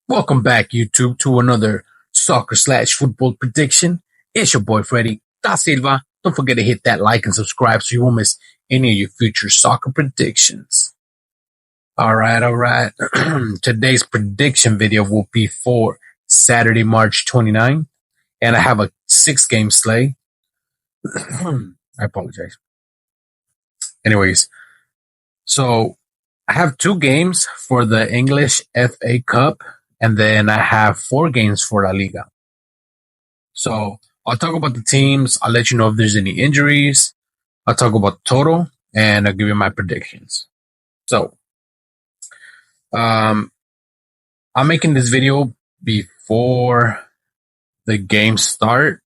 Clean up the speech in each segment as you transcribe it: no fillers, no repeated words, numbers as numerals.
Welcome back, YouTube, to another soccer/football prediction. It's your boy Freddy Da Silva. Don't forget to hit that like and subscribe so you won't miss any of your future soccer predictions. All right. Today's prediction video will be for Saturday, March 29, and I have a 6-game slate. I apologize. Anyways, so I have 2 games for the English FA Cup, and then I have 4 games for La Liga. So I'll talk about the teams. I'll let you know if there's any injuries. I'll talk about total, and I'll give you my predictions. So, I'm making this video before the game start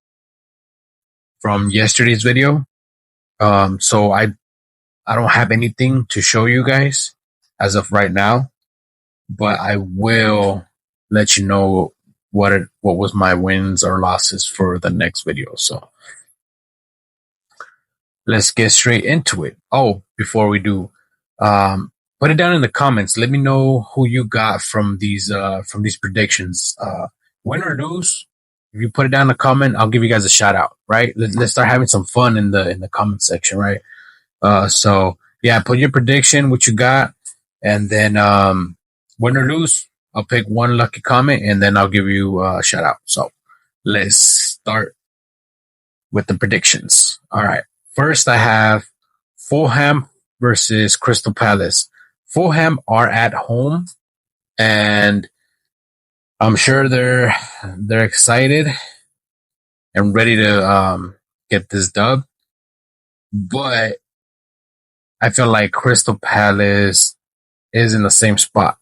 from yesterday's video. So I don't have anything to show you guys as of right now, but I will let you know what was my wins or losses for the next video. So let's get straight into it. Oh, before we do, put it down in the comments. Let me know who you got from these predictions. Win or lose, if you put it down in the comment, I'll give you guys a shout out. Right? Let's start having some fun in the comment section. Right? So yeah, put your prediction, what you got, and then win or lose, I'll pick one lucky comment and then I'll give you a shout out. So let's start with the predictions. All right. First, I have Fulham versus Crystal Palace. Fulham are at home, and I'm sure they're excited and ready to get this dub. But I feel like Crystal Palace is in the same spot.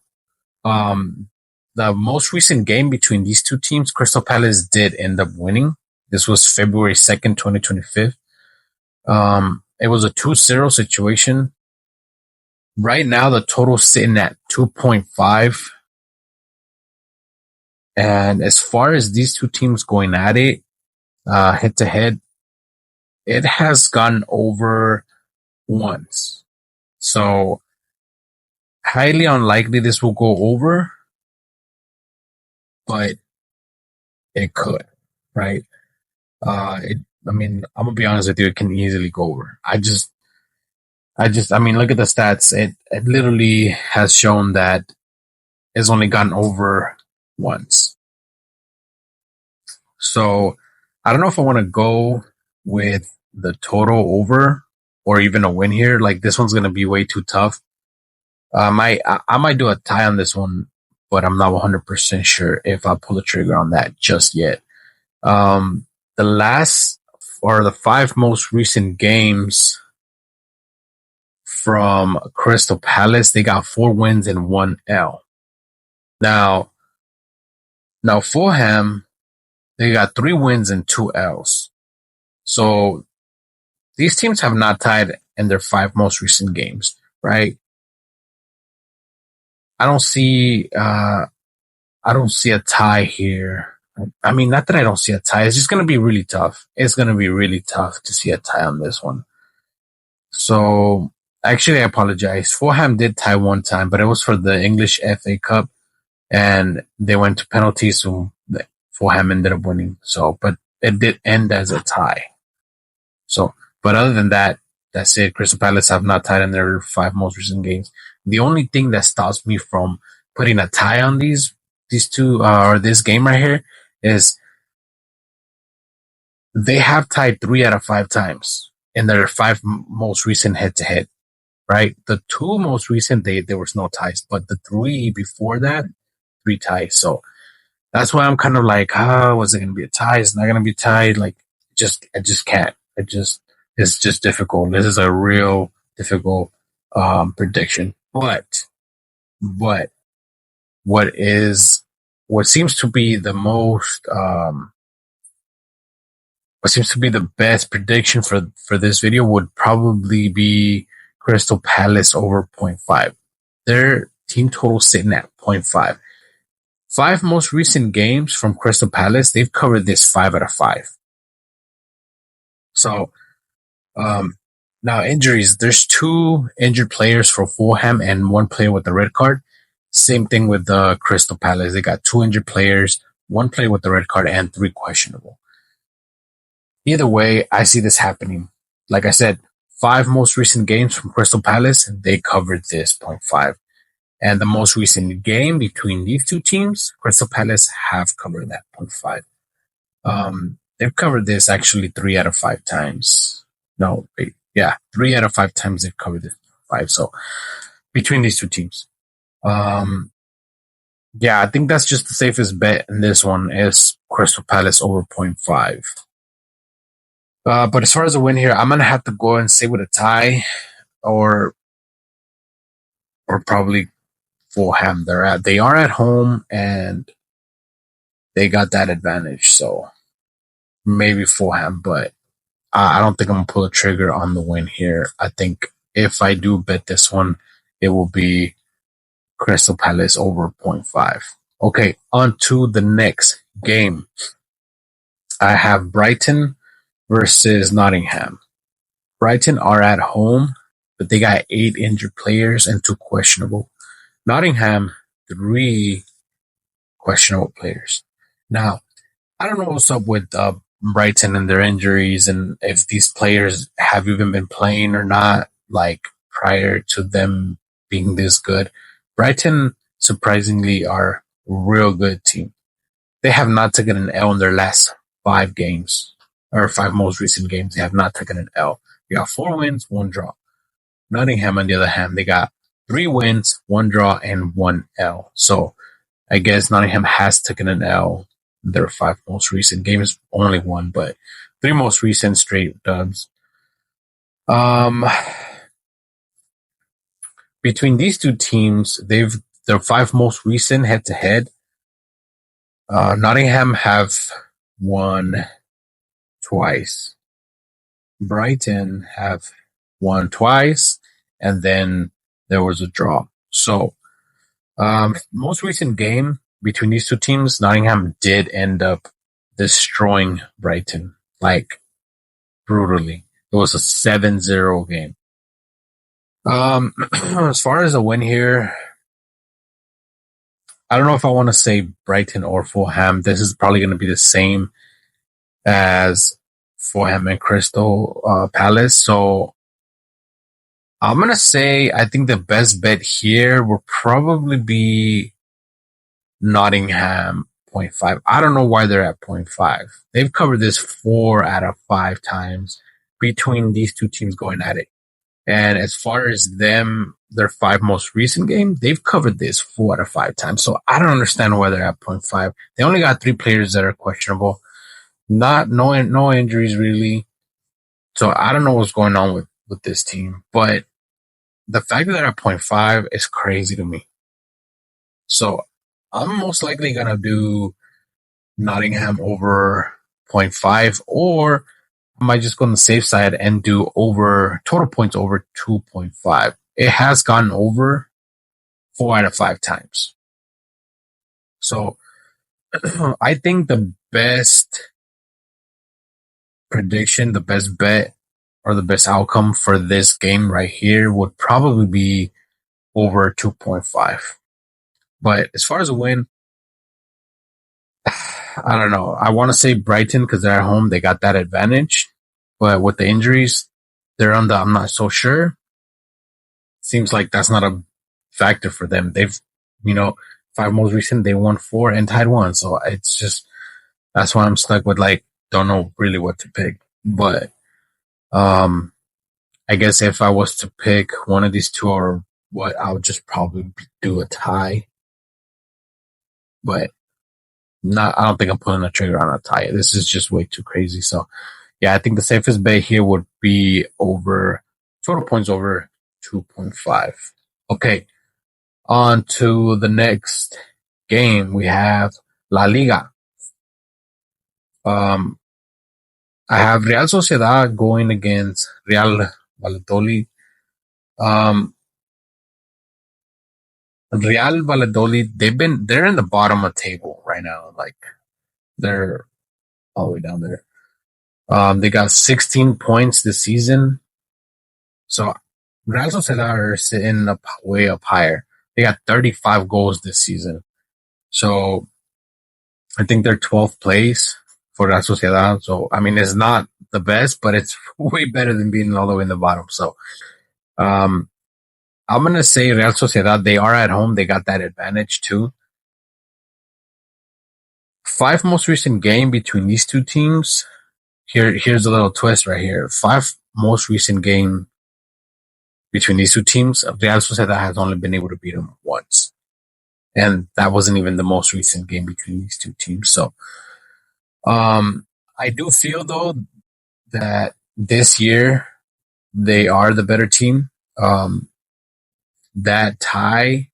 The most recent game between these two teams, Crystal Palace did end up winning. This was February 2nd, 2025. It was a 2-0 situation. Right now, the total's sitting at 2.5. And as far as these two teams going at it, head to head, it has gone over once. So highly unlikely this will go over, but it could, right? I'm gonna be honest with you, it can easily go over. I mean, look at the stats. It literally has shown that it's only gotten over once. So I don't know if I want to go with the total over or even a win here. Like, this one's gonna be way too tough. I might do a tie on this one, but I'm not 100% sure if I'll pull the trigger on that just yet. The last or the 5 most recent games from Crystal Palace, they got 4 wins and 1 L. Now Fulham, they got 3 wins and 2 L's. So these teams have not tied in their 5 most recent games, right? I don't see a tie here. I mean, not that I don't see a tie. It's just going to be really tough. It's going to be really tough to see a tie on this one. So actually, I apologize. Fulham did tie one time, but it was for the English FA Cup, and they went to penalties, so Fulham ended up winning. So, but it did end as a tie. So, but other than that, that's it. Crystal Palace have not tied in their 5 most recent games. The only thing that stops me from putting a tie on these two, or this game right here, is they have tied 3 out of 5 times in their 5 most recent head-to-head, right? The 2 most recent, there was no ties, but the 3 before that, 3 ties. So that's why I'm kind of like, was it going to be a tie? It's not going to be tied. Like, I just can't. It's just difficult. This is a real difficult prediction. But what seems to be the most what seems to be the best prediction for this video would probably be Crystal Palace over 0.5. Their team total sitting at 0.5. 5 most recent games from Crystal Palace, they've covered this 5 out of 5. So now injuries, there's 2 injured players for Fulham and 1 player with a red card. Same thing with the Crystal Palace. They got 200 players, one player with the red card, and three questionable. Either way, I see this happening. Like I said, five most recent games from Crystal Palace, they covered this 0.5. And the most recent game between these two teams, Crystal Palace have covered that 0.5. They've covered this actually 3 out of 5 times. No, wait, yeah, 3 out of 5 times they've covered this 5. So between these two teams, yeah, I think that's just the safest bet in this one is Crystal Palace over 0.5. But as far as a win here, I'm gonna have to go and say with a tie, or probably Fulham. They are at home and they got that advantage, so maybe Fulham. But I don't think I'm gonna pull a trigger on the win here. I think if I do bet this one, it will be Crystal Palace over 0.5. Okay, on to the next game. I have Brighton versus Nottingham. Brighton are at home, but they got 8 injured players and 2 questionable. Nottingham, 3 questionable players. Now, I don't know what's up with Brighton and their injuries and if these players have even been playing or not, like prior to them being this good. Brighton, surprisingly, are a real good team. They have not taken an L in their last 5 games, or 5 most recent games. They have not taken an L. They got 4 wins, 1 draw. Nottingham, on the other hand, they got 3 wins, 1 draw, and 1 L. So I guess Nottingham has taken an L. Their 5 most recent games, only 1, but 3 most recent straight dubs. Between these two teams, their 5 most recent head to head. Nottingham have won twice. Brighton have won twice, and then there was a draw. So, most recent game between these two teams, Nottingham did end up destroying Brighton, like brutally. It was a 7-0 game. As far as a win here, I don't know if I want to say Brighton or Fulham. This is probably going to be the same as Fulham and Crystal Palace. So I'm going to say I think the best bet here will probably be Nottingham 0.5. I don't know why they're at 0.5. They've covered this 4 out of 5 times between these two teams going at it. And as far as them, their 5 most recent games, they've covered this 4 out of 5 times. So I don't understand why they're at 0.5. They only got 3 players that are questionable. No injuries really. So I don't know what's going on with this team. But the fact that they're at 0.5 is crazy to me. So I'm most likely going to do Nottingham over 0.5, or I might just go on the safe side and do over total points over 2.5. It has gone over 4 out of 5 times. So I think the best prediction, the best bet, or the best outcome for this game right here would probably be over 2.5. But as far as a win, I don't know. I want to say Brighton because they're at home. They got that advantage. But with the injuries, I'm not so sure. Seems like that's not a factor for them. They've, 5 most recent, they won 4 and tied 1. So it's just, that's why I'm stuck with don't know really what to pick. But, I guess if I was to pick one of these two or what, I would just probably do a tie. But I don't think I'm pulling a trigger on a tie. This is just way too crazy. So yeah, I think the safest bet here would be over total points over 2.5. Okay. On to the next game. We have La Liga. I have Real Sociedad going against Real Valladolid. Real Valladolid, they're in the bottom of the table right now. They're all the way down there. They got 16 points this season. So Real Sociedad are sitting way up higher. They got 35 goals this season. So I think they're 12th place for La Sociedad. So, I mean, it's not the best, but it's way better than being all the way in the bottom. So, um, I'm going to say Real Sociedad, they are at home. They got that advantage too. 5 most recent game between these two teams. Here's a little twist right here. 5 most recent game between these two teams. Real Sociedad has only been able to beat them once. And that wasn't even the most recent game between these two teams. So, I do feel though that this year they are the better team. That tie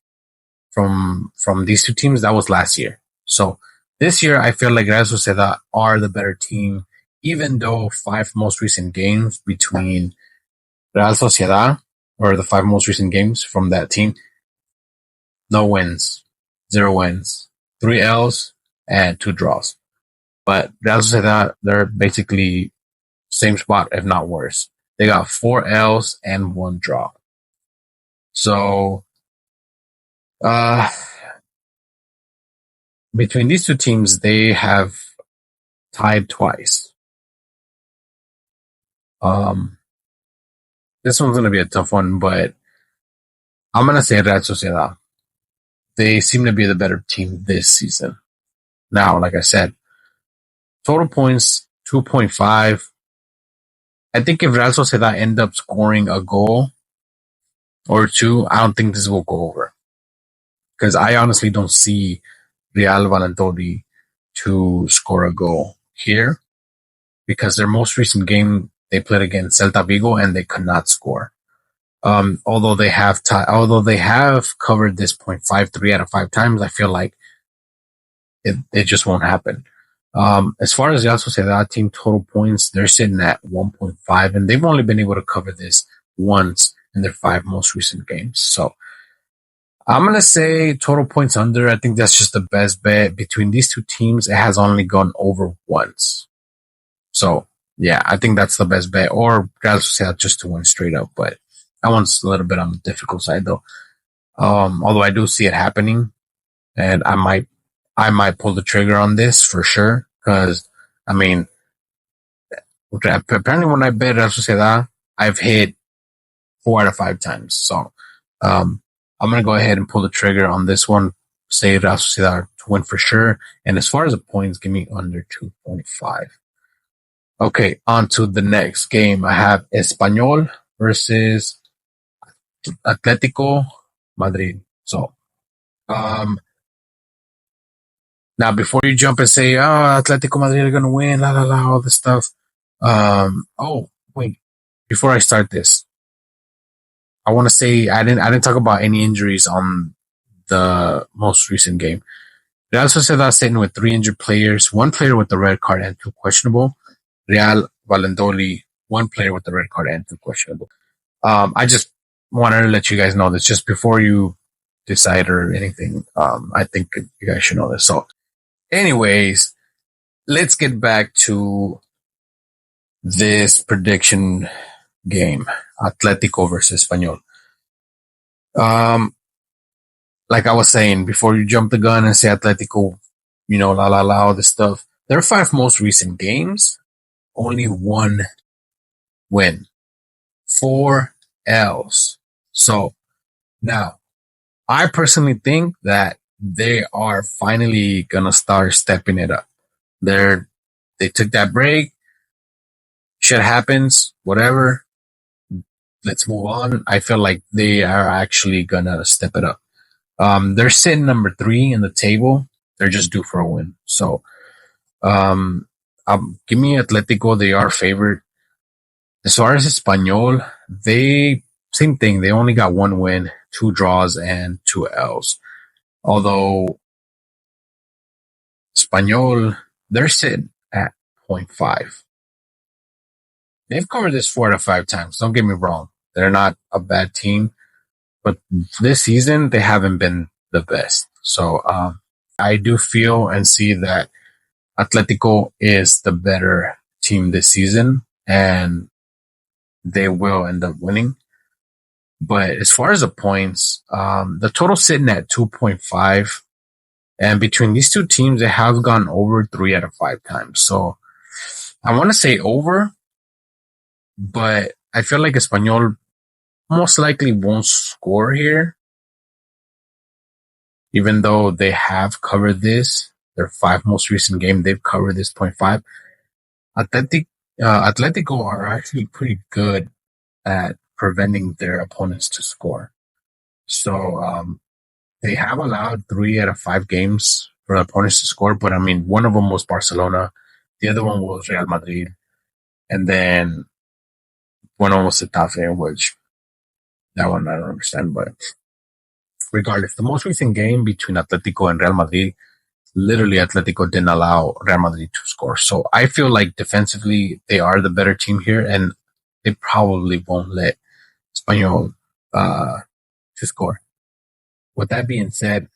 from these two teams, that was last year. So this year, I feel like Real Sociedad are the better team, even though 5 most recent games between Real Sociedad, or the 5 most recent games from that team, no wins, 0 wins, 3 L's, and 2 draws. But Real Sociedad, they're basically same spot, if not worse. They got 4 L's and 1 draw. So, between these two teams, they have tied twice. This one's going to be a tough one, but I'm going to say Real Sociedad. They seem to be the better team this season. Now, like I said, total points, 2.5. I think if Real Sociedad end up scoring a goal or 2, I don't think this will go over. Because I honestly don't see Real Valladolid to score a goal here, because their most recent game they played against Celta Vigo and they could not score. Although they have covered this point 3 out of 5 times, I feel like it just won't happen. As far as the Real Sociedad team total points, they're sitting at 1.5, and they've only been able to cover this once in their 5 most recent games. So I'm going to say total points under. I think that's just the best bet. Between these two teams, it has only gone over once. So, yeah, I think that's the best bet. Or Real Sociedad just to win straight up. But that one's a little bit on the difficult side, though. Although I do see it happening. And I might pull the trigger on this for sure. Because, I mean, apparently when I bet Real Sociedad, I've hit 4 out of 5 times. So, I'm going to go ahead and pull the trigger on this one. Say Real Sociedad to win for sure. And as far as the points, give me under 2.5. Okay, on to the next game. I have Espanyol versus Atletico Madrid. So, now before you jump and say, oh, Atletico Madrid are going to win, la, la, la, all this stuff. Oh, wait, before I start this, I want to say I didn't talk about any injuries on the most recent game. Real Sociedad sitting with 3 injured players, 1 player with the red card and 2 questionable. Real Valladolid, 1 player with the red card and 2 questionable. I just wanted to let you guys know this just before you decide or anything. I think you guys should know this. So, anyways, let's get back to this prediction game, Atletico versus Espanyol. Like I was saying, before you jump the gun and say Atletico, la la la, all this stuff, their 5 most recent games, only 1 win, 4 L's. So now, I personally think that they are finally gonna start stepping it up. They took that break. Shit happens, whatever. Let's move on. I feel like they are actually gonna step it up. They're sitting number 3 in the table. They're just due for a win. So, give me Atletico. They are favored. As far as Espanyol, same thing. They only got 1 win, 2 draws, and 2 L's. Although Espanyol, they're sitting at 0.5. They've covered this 4 out of 5 times. Don't get me wrong. They're not a bad team. But this season, they haven't been the best. So I do feel and see that Atletico is the better team this season, and they will end up winning. But as far as the points, the total sitting at 2.5. And between these two teams, they have gone over 3 out of 5 times. So I want to say over, but I feel like Espanyol most likely won't score here, even though they have covered this. Their 5 most recent game, they've covered this 0.5. Atletico are actually pretty good at preventing their opponents to score. So they have allowed 3 out of 5 games for opponents to score, but I mean, one of them was Barcelona, the other one was Real Madrid, and then one of them was Getafe, which that one I don't understand. But regardless, the most recent game between Atletico and Real Madrid, literally Atletico didn't allow Real Madrid to score. So I feel like defensively they are the better team here, and they probably won't let Espanyol to score. With that being said,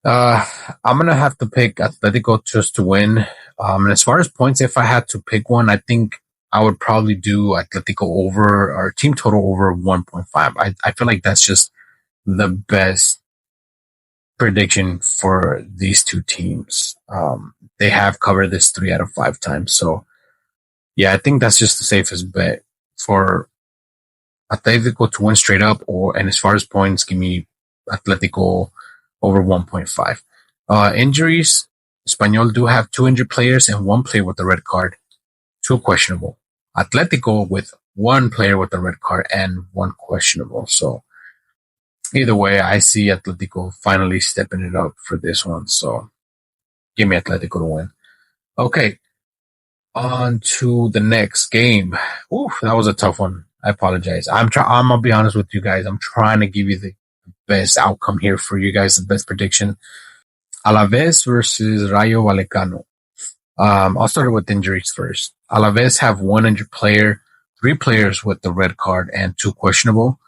I'm gonna have to pick Atletico just to win. And as far as points, if I had to pick one, I think I would probably do Atletico over or team total over 1.5. I feel like that's just the best prediction for these two teams. They have covered this 3 out of 5 times. So yeah, I think that's just the safest bet for Atletico to win straight up, and as far as points, give me Atletico over 1.5. Injuries, Espanyol do have 2 injured players and 1 player with a red card, 2 questionable. Atletico with 1 player with a red card and 1 questionable. So either way, I see Atletico finally stepping it up for this one. So give me Atletico to win. Okay, on to the next game. Ooh, that was a tough one. I apologize. I'm gonna be honest with you guys. I'm trying to give you the best outcome here for you guys, the best prediction. Alaves versus Rayo Vallecano. I'll start with injuries first. Alaves have 1 injured player, 3 players with the red card, and 2 questionable.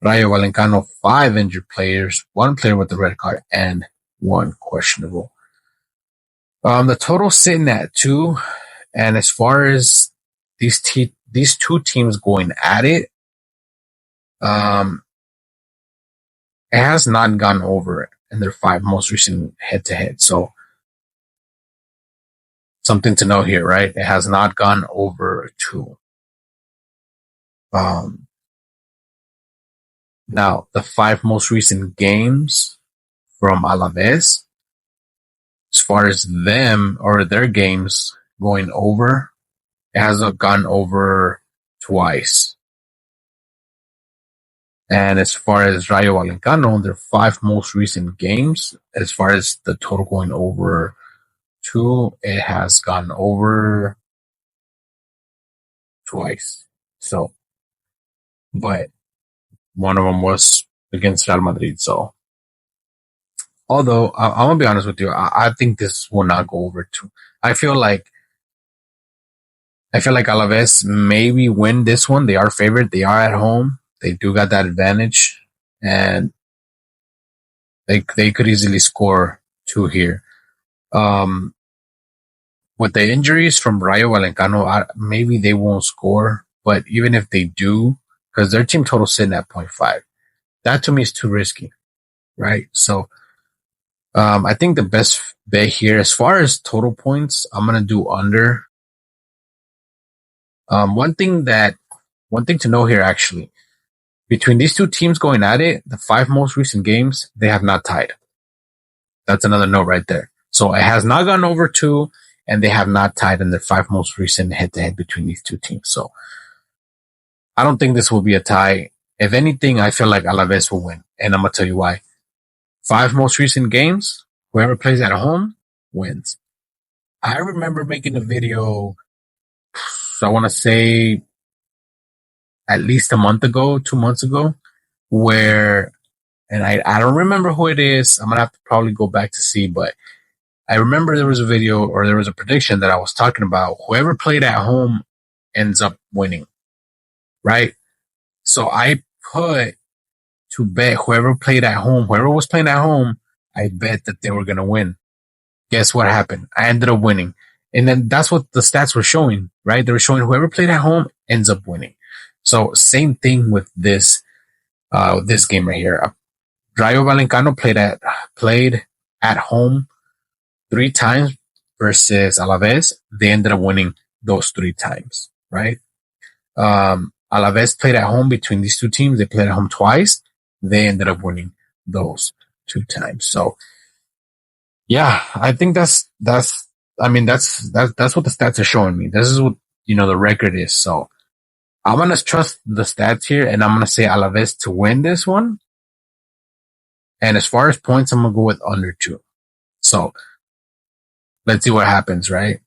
Rayo Vallecano, 5 injured players, 1 player with the red card, and 1 questionable. The total sitting at 2, and as far as these 2 teams going at it, it has not gone over in their 5 most recent head-to-head. So something to know here, right? It has not gone over 2. Now, the 5 most recent games from Alaves, as far as them or their games going over, it has gone over twice. And as far as Rayo Vallecano, their 5 most recent games, as far as the total going over 2, it has gone over twice. So, but one of them was against Real Madrid. So, although I'm gonna be honest with you, I think this will not go over 2. I feel like Alaves maybe win this one. They are favored. They are at home. They do got that advantage, and they could easily score 2 here. With the injuries from Rayo Vallecano, maybe they won't score. But even if they do, because their team total sitting at 0.5, that to me is too risky, right? So I think the best bet here, as far as total points, I'm gonna do under. One thing to know here, actually, between these 2 teams going at it, the 5 most recent games, they have not tied. That's another note right there. So it has not gone over 2, and they have not tied in their 5 most recent head-to-head between these 2 teams. So I don't think this will be a tie. If anything, I feel like Alaves will win, and I'm gonna tell you why. 5 most recent games, whoever plays at home wins. I remember making a video, so I want to say at least a month ago, 2 months ago, where, and I don't remember who it is. I'm going to have to probably go back to see, but I remember there was a video or there was a prediction that I was talking about. Whoever played at home ends up winning, right? So I put to bet whoever was playing at home, I bet that they were going to win. Guess what happened? I ended up winning. And then that's what the stats were showing, right? They were showing whoever played at home ends up winning. So same thing with this. This game right here. Rayo Vallecano played at home 3 times versus Alaves. They ended up winning those 3 times, right? Alaves played at home between these two teams. They played at home twice. They ended up winning those 2 times. So yeah, I think that's what the stats are showing me. This is what the record is. So I'm gonna trust the stats here, and I'm gonna say Alaves to win this one. And as far as points, I'm gonna go with under 2. So let's see what happens, right?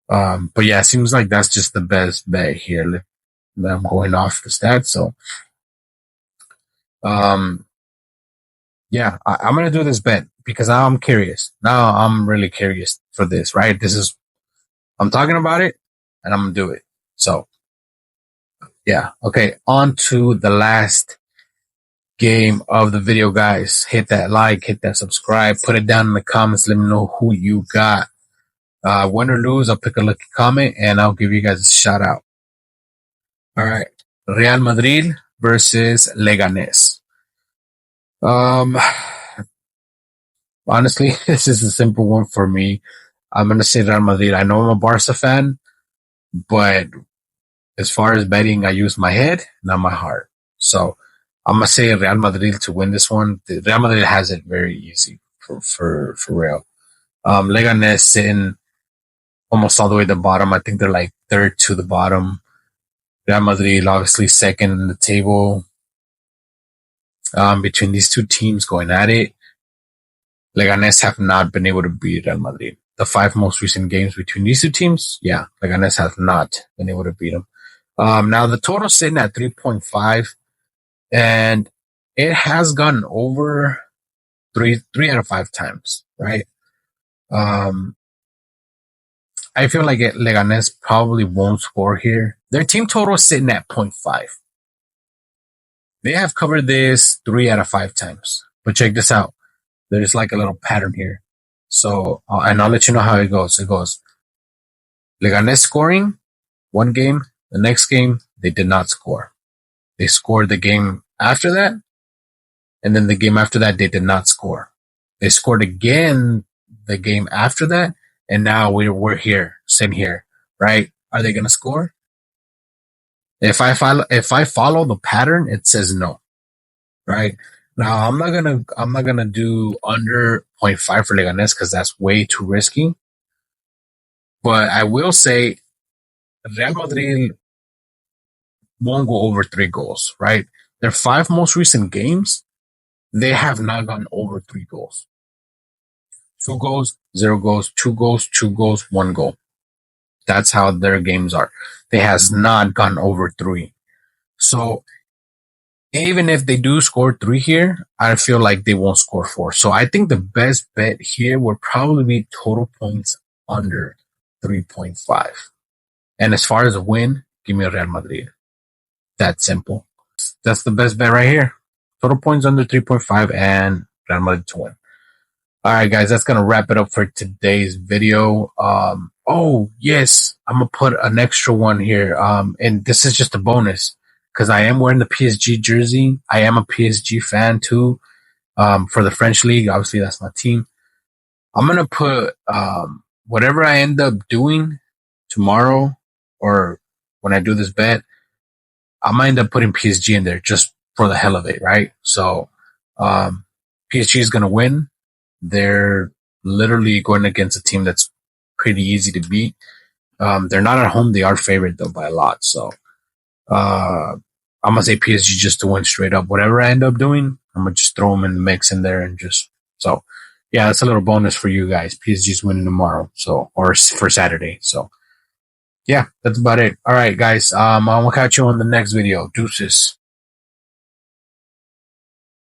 But yeah, it seems like that's just the best bet here. I'm going off the stats, so yeah, I'm gonna do this bet because now I'm curious. Now I'm really curious for this, right? I'm talking about it, and I'm gonna do it. So yeah, okay. On to the last game of the video, guys. Hit that like, hit that subscribe, put it down in the comments. Let me know who you got. Win or lose, I'll pick a lucky comment and I'll give you guys a shout out. All right, Real Madrid versus Leganes. Honestly, this is a simple one for me. I'm gonna say Real Madrid. I know I'm a Barca fan, but as far as betting, I use my head, not my heart. So I'm gonna say Real Madrid to win this one. Real Madrid has it very easy for real. Leganes sitting almost all the way to the bottom. I think they're like third to the bottom. Real Madrid obviously second in the table. Between these two teams going at it, Leganes have not been able to beat Real Madrid. The 5 most recent games between these two teams, yeah, Leganes have not been able to beat them. Now the total's sitting at 3.5, and it has gone over three out of 5 times, right? I feel like Leganes probably won't score here. Their team total is sitting at 0.5. They have covered this 3 out of 5 times. But check this out. There's like a little pattern here. So, and I'll let you know how it goes. It goes Leganes scoring 1 game. The next game, they did not score. They scored the game after that. And then the game after that, they did not score. They scored again the game after that. And now we're here, sitting here, right? Are they going to score? If I follow the pattern, it says no, right? Now I'm not gonna do under 0.5 for Leganes because that's way too risky. But I will say Real Madrid won't go over 3 goals, right? Their 5 most recent games, they have not gone over 3 goals. 2 goals, 0 goals, 2 goals, 2 goals, 1 goal. That's how their games are. They has not gone over 3. So even if they do score 3 here, I feel like they won't score 4. So I think the best bet here would probably be total points under 3.5. And as far as a win, give me a Real Madrid. That's simple. That's the best bet right here. Total points under 3.5 and Real Madrid to win. All right, guys, that's going to wrap it up for today's video. Oh, yes, I'm going to put an extra one here. And this is just a bonus because I am wearing the PSG jersey. I am a PSG fan too. For the French league, obviously that's my team. I'm going to put, whatever I end up doing tomorrow or when I do this bet, I might end up putting PSG in there just for the hell of it, right? So, PSG is going to win. They're literally going against a team that's pretty easy to beat. They're not at home. They are favored though by a lot. So, I'm going to say PSG just to win straight up. Whatever I end up doing, I'm going to just throw them in the mix in there and just, so yeah, that's a little bonus for you guys. PSG's winning tomorrow. So, or for Saturday. So yeah, that's about it. All right, guys. I'll catch you on the next video. Deuces.